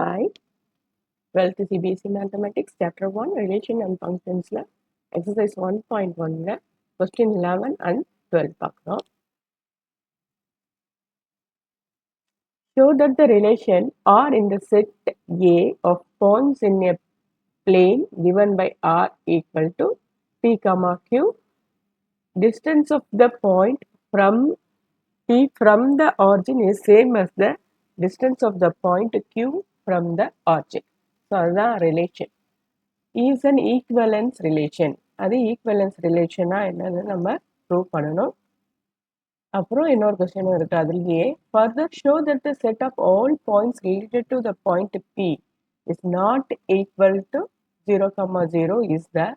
Hi, 12th CBSE Mathematics, Chapter 1, Relation and Functions, Exercise 1.1, Question 11 and 12 பார்க்கிறோம். Show that the relation R in the set A of points in a plane given by R equal to P, Q. Distance of the point from P from the origin is same as the distance of the point Q from the origin. So, அதுதான் relation. is an equivalence relation. அது equivalence ரிலேஷனா என்னன்னு நம்ம prove பண்ணணும். அப்புறம் இன்னொரு கொஸ்டினும் இருக்கு அதுலயே further show that the set of all points related to the point P is not equal to 0,0 is the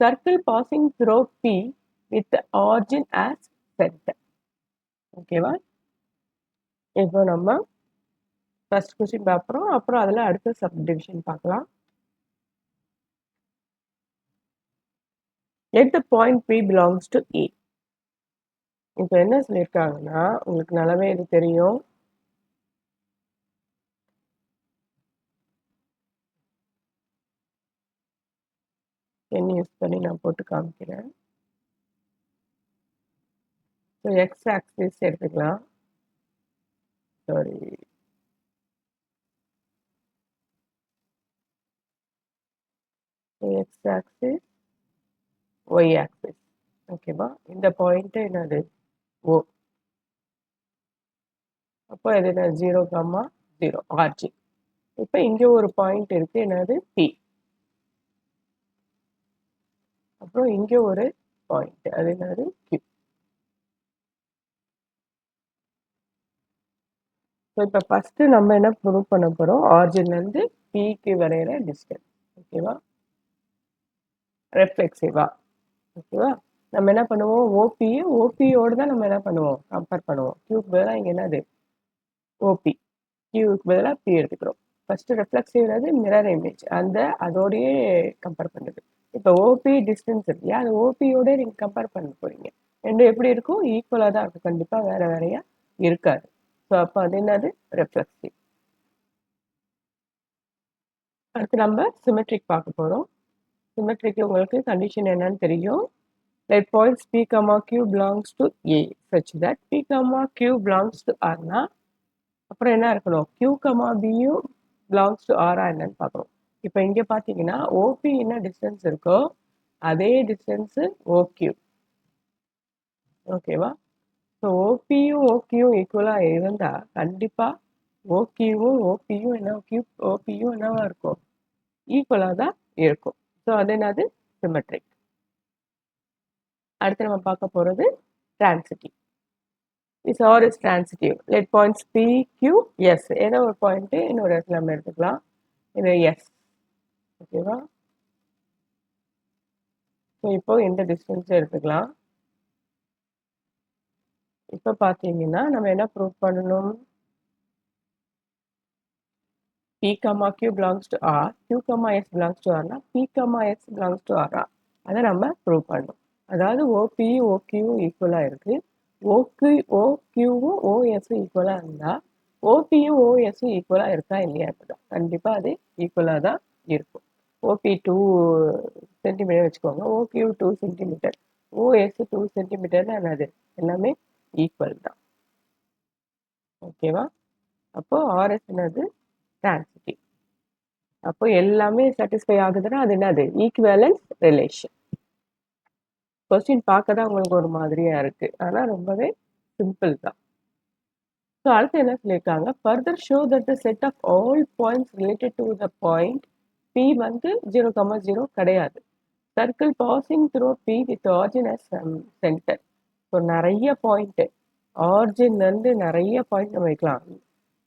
circle passing through P with origin as set. ஓகேவா? இப்போ நம்ம ஃபர்ஸ்ட் கொஸ்டின் பார்க்குறோம், அப்புறம் அதில் அடுத்த சப்டிவிஷன் பார்க்கலாம். Let the point P belongs to A. இப்போ என்ன சொல்லியிருக்காங்கன்னா உங்களுக்கு நல்லாவே இது தெரியும். என்ன யூஸ் பண்ணி நான் போட்டு காமிக்கிறேன். ஸோ எக்ஸ் ஆக்சிஸ் எடுத்துக்கலாம். Sorry, X axis, Y axis. ஓகேவா? இந்த பாயிண்ட் என்னது ஓ. அப்போ இது என்ன 0,0 ஆர்ஜி. இப்போ இங்கே ஒரு பாயிண்ட் இருக்கு என்னது பி. அப்புறம் இங்கே ஒரு பாயிண்ட் அது என்னது கியூ. ஸோ இப்போ ஃபர்ஸ்ட் நம்ம என்ன ப்ரூவ் பண்ண போறோம், ஆரிஜின்லேருந்து பிக்கு வரைகிற டிஸ்டன்ஸ். ஓகேவா? ரெஃப்ளெக்சிவா. ஓகேவா? நம்ம என்ன பண்ணுவோம், ஓபியோடு தான் நம்ம என்ன பண்ணுவோம், கம்பேர் பண்ணுவோம். கியூக்கு பதிலாக இங்கே என்னது ஓபி, கியூக்கு பதிலாக பி எடுத்துக்கிறோம். ஃபர்ஸ்ட் ரெஃப்ளெக்சிவ்னது மிரர் இமேஜ், அதோடையே கம்பேர் பண்ணுது. இப்போ ஓபி டிஸ்டன்ஸ் இல்லையா, அது ஓபியோட நீங்கள் கம்பேர் பண்ண போறீங்க. ரெண்டும் எப்படி இருக்கும், ஈக்குவலாக தான் இருக்கும், கண்டிப்பாக வேற வேறையா இருக்காது. ஸோ அப்போ அது என்னது ரெஃப்ளெக்சிவ். அடுத்து நம்ம சிமெட்ரிக் பார்க்க போகிறோம். சிமெட்ரிக்கு உங்களுக்கு கண்டிஷன் என்னன்னு தெரியும். Let points P, Q belongs to A such that P, Q belongs to R னா அப்புறம் என்ன இருக்கணும், Q, Bயும் belongs to R என்னன்னு பார்க்கணும். இப்போ இங்கே பார்த்தீங்கன்னா OP என்ன டிஸ்டன்ஸ் இருக்கோ அதே டிஸ்டன்ஸ் OQ. ஓகேவா? ஸோ OPயும் OQயும் ஈக்குவலாக இருந்தால் கண்டிப்பாக OQவும் OPயும் என்னவா இருக்கும், ஈக்குவலாக தான் இருக்கும். ஸோ அது என்னது சிமெட்ரிக். அடுத்து நம்ம பார்க்க போகிறது transitive. This R is transitive. Let points P, Q, S. ஏதோ ஒரு பாயிண்ட் இன்னொரு இடத்துல நம்ம எடுத்துக்கலாம். இது S. ஓகேவா? ஸோ இப்போ இந்த டிஸ்டன்ஸ் எடுத்துக்கலாம். இப்போ பார்த்தீங்கன்னா நம்ம என்ன ப்ரூவ் பண்ணணும், P, Q belongs to R, Q, S belongs to R னா P, S belongs to R. அதை நம்ம ப்ரூவ் பண்ணணும். அதாவது OPயும் OQவும் ஈக்குவலாக இருக்கு. OQவும் OSவும் ஈக்குவலாக இருந்தால் OPயும் OSவும் ஈக்குவலாக இருக்கா இல்லையா இருக்குதா, கண்டிப்பாக அது ஈக்குவலாக தான் இருக்கும். OP 2 சென்டிமீட்டர் வச்சுக்கோங்க, OQ 2 சென்டிமீட்டர், OS 2 சென்டிமீட்டர்னு என்னது எல்லாமே ஈக்குவல் தான். ஓகேவா? அப்போ RS என்னது டிரான்சிட்டிவ். அப்போ எல்லாமே சாட்டிஸ்ஃபை ஆகுதுன்னா அது என்னது ஈக்குவலன்ஸ் ரிலேஷன். கொஸ்டின் பார்க்க தான் உங்களுக்கு ஒரு மாதிரியா இருக்கு, ஆனால் ரொம்பவே சிம்பிள் தான். ஸோ அடுத்து என்ன சொல்லியிருக்காங்க, further show that the set of all points related to the point P வந்து 0,0 கிடையாது. Circle passing through P with origin as centre. So நிறைய பாயிண்ட், ஆரிஜின்லேருந்து நிறைய பாயிண்ட் நம்ம வைக்கலாம்.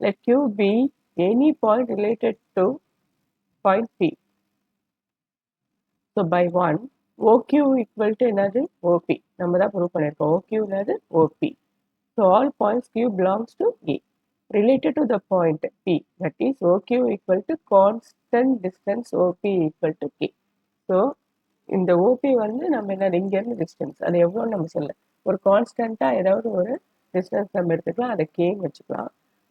Let Q be any point related to point P. So by one OQ equal to என்னது OP, நம்ம தான் ப்ரூவ் பண்ணியிருக்கோம். OQ என்னது OP. So all points Q belongs to A related to the point P, that is OQ equal to constant distance OP equal to K. So இந்த OP வந்து நம்ம என்ன இங்கேருந்து டிஸ்டன்ஸ் அது எவ்வளோன்னு நம்ம சொல்ல, ஒரு கான்ஸ்டண்ட்டாக ஏதாவது ஒரு டிஸ்டன்ஸ் நம்ம எடுத்துக்கலாம், அதை கேன்னு வச்சுக்கலாம்.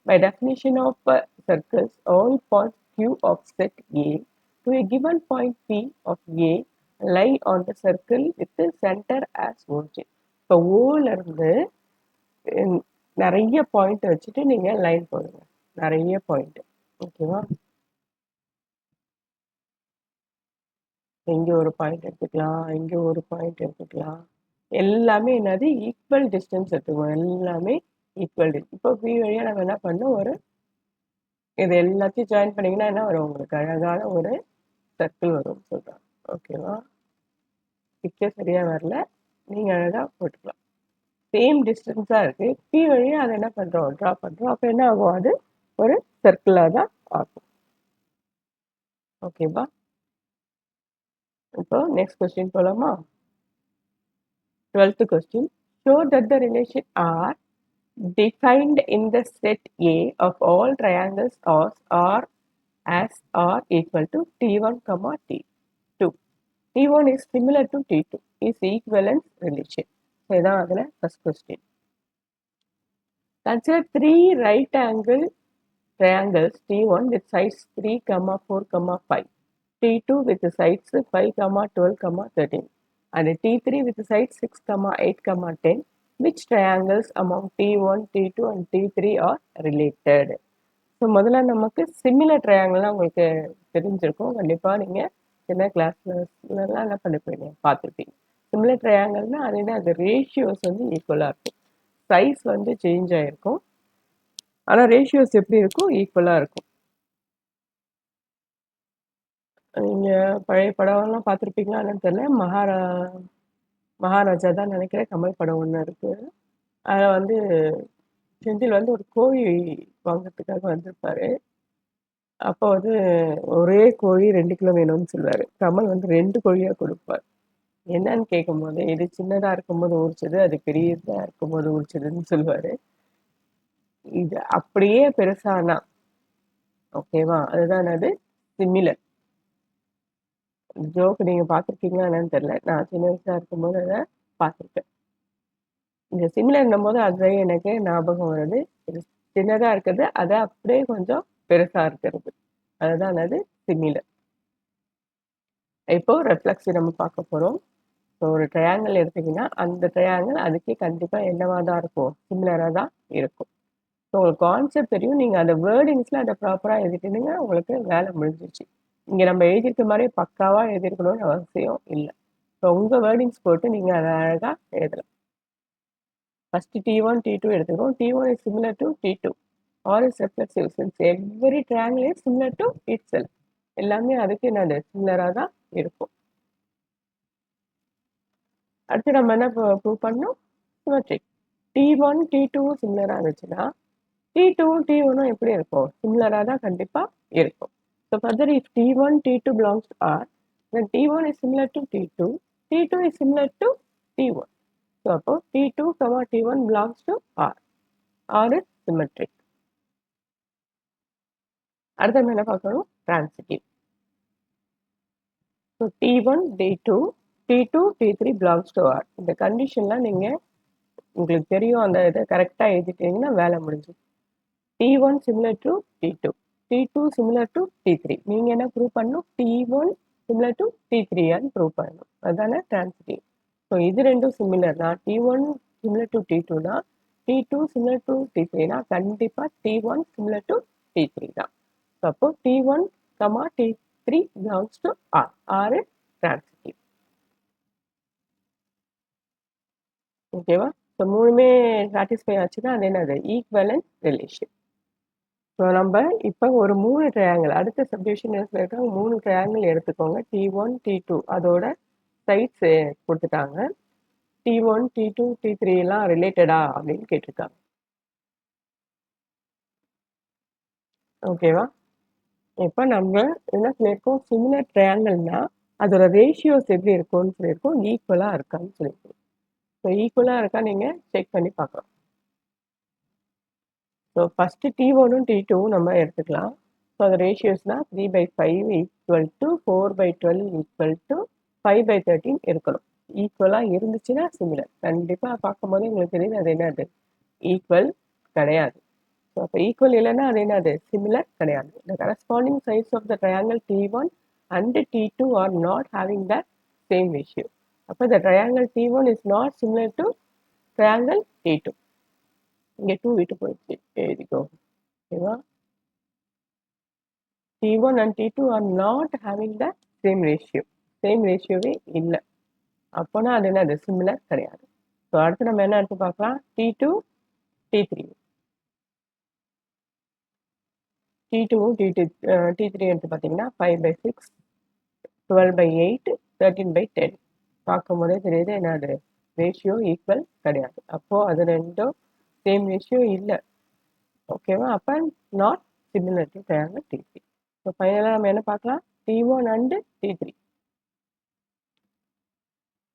By definition of circles all points Q of set A to a given point P of A lie on the circle with the center as origin. இப்போ ஓல இருந்து நிறைய பாயிண்ட் வச்சுட்டு நீங்க லைன் போடுங்க. நிறைய பாயிண்ட். ஓகேவா? இங்க ஒரு பாயிண்ட் எடுத்துக்கலாம், இங்க ஒரு பாயிண்ட் எடுத்துக்கலாம். எல்லாமே என்னது ஈக்குவல் டிஸ்டன்ஸ் எடுத்துக்குவோம். எல்லாமே ஈக்குவல். இப்போ பி வழியா நம்ம என்ன பண்ணோம், ஒரு இது எல்லாத்தையும் ஜாயின் பண்ணீங்கன்னா என்ன வரும், உங்களுக்கு அழகான ஒரு சர்க்கிள் வரும் சொல்றாங்க. ஓகேவா? பிக்சர் சரியா வரல, நீங்க அழகா போட்டுக்கலாம். சேம் டிஸ்டன்ஸா இருக்கு. பி வழியா அதை என்ன பண்றோம், ட்ரா பண்றோம். அப்ப என்ன ஆகும், அது ஒரு சர்க்கிளா தான் ஆகும். ஓகேவா? இப்போ நெக்ஸ்ட் கொஸ்டின் போலாமா? 12th question. Show that the relation R defined in the set A of all triangles R as R equal to T1, T2. T1 is similar to T2 is equivalence relation. So இதான் அதுல first question. Consider three right angle triangles T1 with sides 3, 4, 5. T2 with the sides 5, 12, 13. And T3 with the sides 6, 8, 10. Which triangles among T1, T2 and T3 are related? So முதல்ல நமக்கு similar ட்ரையாங்கிள்லாம் உங்களுக்கு தெரிஞ்சிருக்கும். கண்டிப்பாக நீங்கள் சின்ன கிளாஸ்லாம் என்ன பண்ணிருப்பீங்க, பார்த்துருப்பீங்க. சிமிலர் ட்ரையாங்கிள்னா அது என்ன, அது ரேஷியோஸ் வந்து ஈக்குவலாக இருக்கும். சைஸ் வந்து சேஞ்ச் ஆகிருக்கும், ஆனால் ரேஷியோஸ் எப்படி இருக்கும், ஈக்குவலாக இருக்கும். நீங்கள் பழைய படம்லாம் பார்த்துருப்பீங்களா என்னன்னு தெரியல. மகாராஜா தான் நினைக்கிறேன், கமல் படம் ஒன்று இருக்குது. அதில் வந்து செந்தில் வந்து ஒரு கோழி வாங்கிறதுக்காக வந்திருப்பாரு. அப்போ வந்து ஒரே கோழி 2 கிலோ வேணும்னு சொல்லுவாரு. கமல் வந்து 2 கோழியா கொடுப்பார். என்னன்னு கேட்கும்போது, இது சின்னதா இருக்கும்போது உரிச்சது, அது பெரியதா இருக்கும்போது உரிச்சதுன்னு சொல்லுவாரு. இது அப்படியே பெருசானா ஓகேவா, அதுதான் அது சிமிலர். ஜோக் நீங்க பார்த்துருக்கீங்களா என்னன்னு தெரியல. நான் சின்ன வயசா இருக்கும்போது அதை பார்த்துருக்கேன். இந்த சிமிலர்னும் போது அது எனக்கு ஞாபகம் வருது. இது சின்னதா இருக்குது, அதை அப்படியே கொஞ்சம் பெருசா இருக்கிறது, அதுதான் அது சிமிலர். இப்போ ரெஃப்ளெக்ஸ் நம்ம பார்க்க போறோம். ஸோ ஒரு ட்ரையாங்கிள் எடுத்தீங்கன்னா அந்த ட்ரையாங்கிள் அதுக்கே கண்டிப்பாக என்னவா தான் இருக்கும், சிமிலராக தான் இருக்கும். ஸோ உங்களுக்கு கான்செப்ட் தெரியும், நீங்கள் அந்த வேர்டிங்ஸில் அதை ப்ராப்பராக எழுதிட்டீங்க, உங்களுக்கு வேலை முடிஞ்சிச்சு. இங்கே நம்ம எழுதியிருக்க மாதிரி பக்காவாக எழுதிருக்கணும்னு அவசியம் இல்லை. ஸோ உங்கள் வேர்டிங்ஸ் போட்டு நீங்கள் அதை அழகாக எழுதலாம். First T1, T2 எடுத்துக்கோம். T1 is similar to T2 or is reflexive since every triangle is similar to itself. எல்லாமே அதுக்கு என்னது சிமிலராக தான் இருக்கும். அடுத்து நம்ம என்ன ப்ரூவ் பண்ணோம், சிமெட்ரிக். T1 T2 சிமிலராக இருந்துச்சுன்னா T2 T1 எப்படி இருக்கும், சிமிலராக தான் கண்டிப்பாக இருக்கும். So further if T1 T2 belongs to R, then T1 is similar to T2, T2 is similar to T1. So அப்போ T2, T1 belongs to R. R is symmetric. அடுத்து நம்ம என்ன பார்க்கணும், transitive. So T1 T2 T2 T3 belongs to R. இந்த கண்டிஷன்லாம் நீங்கள் உங்களுக்கு தெரியும், அந்த இதை கரெக்டாக எழுதிட்டீங்கன்னா வேலை முடிஞ்சு. T1 similar to T2, T2 similar to T3. நீங்கள் என்ன ப்ரூவ் பண்ணணும், T1 similar to T3 prove பண்ணணும். அதுதானே டிரான்சிட்டிவ். ஸோ இது ரெண்டும் சிமிலர் தான். T1 similar to T2னா T2 similar to T3னா கண்டிப்பாக T1 similar to T3 தான். ஸோ அப்போ T1, T3 belongs to R. R is transitive. ஓகேவா? ஸோ மூணுமே சாட்டிஸ்ஃபை ஆச்சுன்னா அது என்னது, ஈக்குவலன்ட் ரிலேஷன். ஸோ நம்ம இப்போ ஒரு 3 ட்ரையாங்கிள், அடுத்த சப்டிவிஷன் இருக்க 3 ட்ரையாங்கிள் எடுத்துக்கோங்க. T1 T2 அதோட சைட்ஸ் கொடுத்துட்டாங்க. T1 T2 T3 எல்லாம் ரிலேட்டடா அப்படின்னு கேட்டிருக்காங்க. ஓகேவா? இப்போ நம்ம என்ன சொல்லியிருக்கோம், சிமிலர் ட்ரையாங்கிள்னா அதோட ரேஷியோஸ் எப்படி இருக்கும்னு சொல்லியிருக்கோம், ஈக்குவலாக இருக்கான்னு சொல்லியிருக்கோம். ஸோ ஈக்குவலாக இருக்கா நீங்கள் செக் பண்ணி பார்க்கலாம். ஸோ ஃபஸ்ட்டு T1 T2 நம்ம எடுத்துக்கலாம். ஸோ அது ரேஷியோஸ்னா 3/5 ஈக்குவல் டு 4/12 ஈக்குவல் டு 5/13 இருக்கணும். ஈக்குவலாக இருந்துச்சுன்னா சிமிலர். கண்டிப்பாக பார்க்கும்போது உங்களுக்கு தெரியுது அது என்னது, ஈக்குவல் கிடையாது. அப்போ ஈக்குவல் இல்லைன்னா அது என்னது சிமிலர் கிடையாது. The corresponding sides of the triangle T1 and T2 are not having the same ratio. அப்போ the triangle T1 is not similar to triangle T2. இங்கே 2 விட்டு போயிடுச்சு, எழுதிக்கோ. ஓகேவா? T1 and T2 are not having the same ratio. Same ரேஷியோவே இல்லை. அப்போனா அது என்னது சிமிலர் கிடையாது. ஸோ அடுத்து நம்ம என்ன எடுத்து பார்க்கலாம், T2 T3. T2வும் T3 எடுத்து பார்த்தீங்கன்னா 5/6, 12/8, 13/10 பார்க்கும் போதே தெரியுது என்னது ரேஷியோ ஈக்குவல் கிடையாது. அப்போ அது ரெண்டும் சேம் ரேஷியோ இல்லை. ஓகேவா? அப்போ not similar to triangle T3. So ஃபைனலாக நம்ம என்ன பார்க்கலாம், T1 and T3.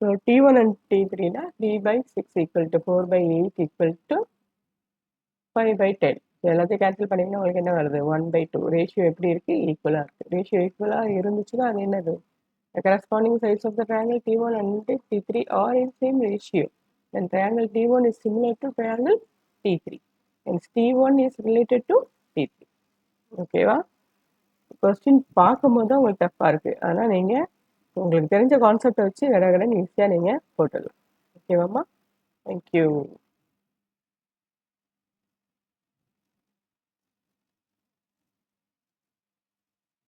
So T1 and T3னா 3/6 ஈக்குவல் டு 4/8 ஈக்குவல் டு 5/10. எல்லாத்தையும் கேன்சல் பண்ணிங்கன்னா உங்களுக்கு என்ன வருது, 1/2. ரேஷியோ எப்படி இருக்கு, ஈக்குவலாக இருக்கு. ரேஷியோ ஈக்குவலாக இருந்துச்சுன்னா அது என்னது, the corresponding sides of the triangle T1 and T3 are in same ratio. Then triangle T1 is similar to triangle T3. Hence T1 is related to T3. ஓகேவா? கொஸ்டின் பார்க்கும்போது தான் உங்களுக்கு டஃப்பாக இருக்குது. ஆனால் நீங்கள் உங்களுக்கு தெரிஞ்ச கான்செப்டை வச்சு கடகடன்னு ஈஸியாக நீங்கள் போட்டுடலாம். ஓகேவாம்மா? தேங்க்யூ.